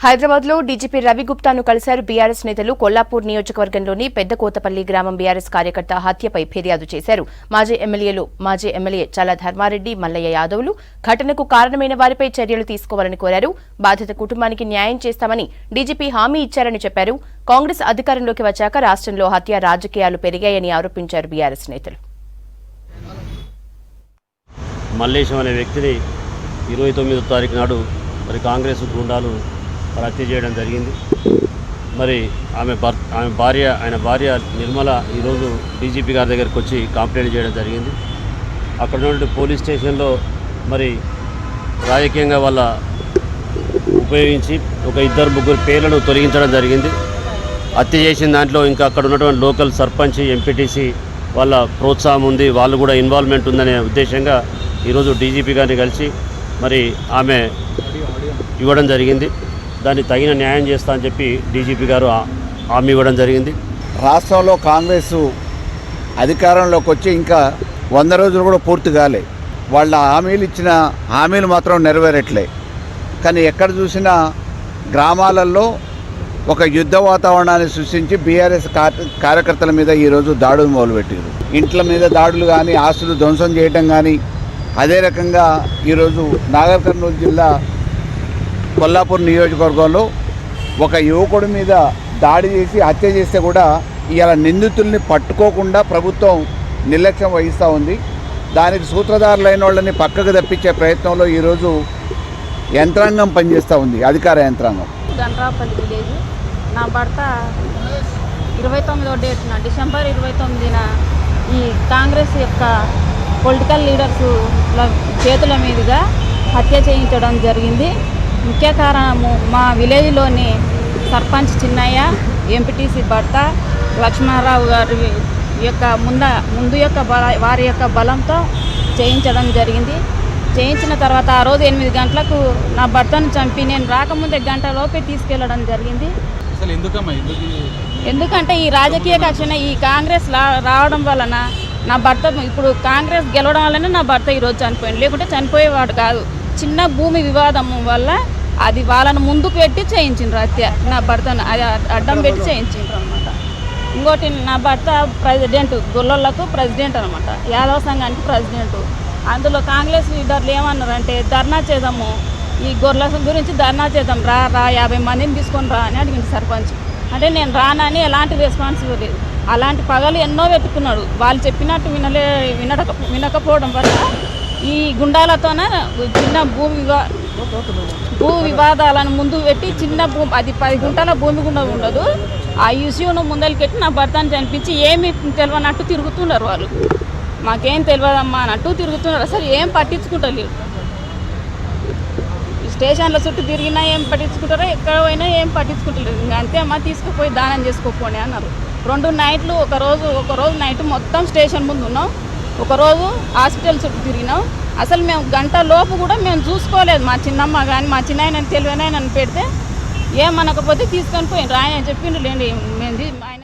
హైదరాబాద్లో డీజీపీ రవి గుప్తాను కలిశారు బీఆర్ఎస్ నేతలు. కొల్లాపూర్ నియోజకవర్గంలోని పెద్దకోతపల్లి గ్రామం బీఆర్ఎస్ కార్యకర్త హత్యపై ఫిర్యాదు చేశారు. మాజీ ఎమ్మెల్యే చల్ల ధర్మారెడ్డి, మల్లయ్య యాదవ్లు ఘటనకు కారణమైన వారిపై చర్యలు తీసుకోవాలని కోరారు. బాధిత కుటుంబానికి న్యాయం చేస్తామని డీజీపీ హామీ ఇచ్చారని చెప్పారు. కాంగ్రెస్ అధికారంలోకి వచ్చాక రాష్ట్రంలో హత్య రాజకీయాలు పెరిగాయని ఆరోపించారు బీఆర్ఎస్ నేతలు. మల్లేశం అనే వ్యక్తిని 29వ తారీఖు నాడు కాంగ్రెస్ గుండాలు హత్య చేయడం జరిగింది. ఆయన భార్య నిర్మల ఈరోజు డీజీపీ గారి దగ్గరికి వచ్చి కంప్లైంట్ చేయడం జరిగింది. అక్కడ నుండి పోలీస్ స్టేషన్లో రాజకీయంగా వాళ్ళ ఉపయోగించి ఒక 2-3 పేర్లను తొలగించడం జరిగింది. హత్య చేసిన దాంట్లో ఇంకా అక్కడ ఉన్నటువంటి లోకల్ సర్పంచ్, ఎంపీటీసీ వాళ్ళ ప్రోత్సాహం ఉంది, వాళ్ళు కూడా ఇన్వాల్వ్మెంట్ ఉందనే ఉద్దేశంగా ఈరోజు డీజీపీ గారిని కలిసి ఆమె ఇవ్వడం జరిగింది. దాన్ని తగిన న్యాయం చేస్తా అని చెప్పి డీజీపీ గారు హామీ ఇవ్వడం జరిగింది. రాష్ట్రంలో కాంగ్రెస్ అధికారంలోకి వచ్చి ఇంకా 100 రోజులు కూడా పూర్తి కాలే. వాళ్ళ ఇచ్చిన హామీలు మాత్రం నెరవేరట్లే. కానీ ఎక్కడ చూసినా గ్రామాలలో ఒక యుద్ధ వాతావరణాన్ని సృష్టించి బీఆర్ఎస్ కార్యకర్తల మీద ఈరోజు దాడులు మొదలుపెట్టారు. ఇంట్ల మీద దాడులు కానీ, ఆస్తులు ధ్వంసం చేయటం కానీ, అదే రకంగా ఈరోజు నాగర్ కర్నూలు జిల్లా కొల్లాపూర్ నియోజకవర్గంలో ఒక యువకుడి మీద దాడి చేసి హత్య చేస్తే కూడా ఇవాళ నిందితుల్ని పట్టుకోకుండా ప్రభుత్వం నిర్లక్ష్యం వహిస్తూ ఉంది. దానికి సూత్రధారులైన వాళ్ళని పక్కకు తప్పించే ప్రయత్నంలో ఈరోజు యంత్రాంగం పనిచేస్తూ ఉంది, అధికార యంత్రాంగం. గండ్రాపల్లి విలేజ్. నా భర్త 29వ డేట్న డిసెంబర్ 29న ఈ కాంగ్రెస్ యొక్క పొలిటికల్ లీడర్స్ చేతుల మీదుగా హత్య చేయించడం జరిగింది. ముఖ్య కారణము మా విలేజ్లోని సర్పంచ్ చిన్నయ్య, ఎంపీటీసీ భర్త లక్ష్మణరావు గారి యొక్క వారి యొక్క బలంతో చేయించడం జరిగింది. చేయించిన తర్వాత ఆ రోజు 8 గంటలకు నా భర్తను చంపి నేను రాకముందే గంటలోపే తీసుకెళ్లడం జరిగింది. ఎందుకంటే ఈ రాజకీయ కక్షణ ఈ కాంగ్రెస్ రావడం వలన నా భర్త ఇప్పుడు కాంగ్రెస్ గెలవడం వల్లనే నా భర్త ఈరోజు చనిపోయింది, లేకుంటే చనిపోయేవాడు కాదు. చిన్న భూమి వివాదం వల్ల అది వాళ్ళను ముందుకు పెట్టి చేయించిండ్రు హత్య. నా భర్తను అది అడ్డం పెట్టి చేయించిండ్రు అనమాట. ఇంకోటి నా భర్త ప్రెసిడెంట్, గొల్లలకు ప్రెసిడెంట్ అనమాట, యాదవ సంఘానికి ప్రెసిడెంట్. అందులో కాంగ్రెస్ లీడర్లు ఏమన్నారంటే ధర్నా చేద్దాము, ఈ గొర్రెల గురించి ధర్నా చేద్దాం, రా 50 మందిని తీసుకొని రా అని అడిగింది సర్పంచ్. అంటే నేను రానని ఎలాంటి రెస్పాన్సిబిలిటీ లేదు. అలాంటి పగలు ఎన్నో వెతుకున్నాడు. వాళ్ళు చెప్పినట్టు వినకపోవడం వల్ల ఈ గుండాలతోనే చిన్న భూ వివాదాలను ముందు పెట్టి చిన్న భూమి, అది 10 గుంటల భూమి కూడా ఉండదు, ఆ ఇష్యూను ముందరికెట్టి నా భర్తను చనిపించి ఏమి తెలియనట్టు తిరుగుతున్నారు. వాళ్ళు మాకేం తెలియదమ్మా అన్నట్టు తిరుగుతున్నారు. అసలు ఏం పట్టించుకుంటలేరు. స్టేషన్ల చుట్టూ తిరిగినా ఏం పట్టించుకుంటారో, ఎక్కడ పోయినా ఏం పట్టించుకుంటలేరు. ఇంకా అంతే అమ్మా, తీసుకుపోయి దానం చేసుకోపోని అన్నారు. 2 నైట్లు, ఒక రోజు నైట్ మొత్తం స్టేషన్ ముందు ఉన్నాం, ఒకరోజు హాస్పిటల్ చుట్టూ తిరిగినాం. అసలు మేము గంట లోపు కూడా మేము చూసుకోలేదు. మా చిన్నమ్మ కానీ మా చిన్నాయన తెలివైనా నన్ను పెడితే ఏమనకపోతే తీసుకొని పోయి రాయని చెప్పిండు లేండి. మేము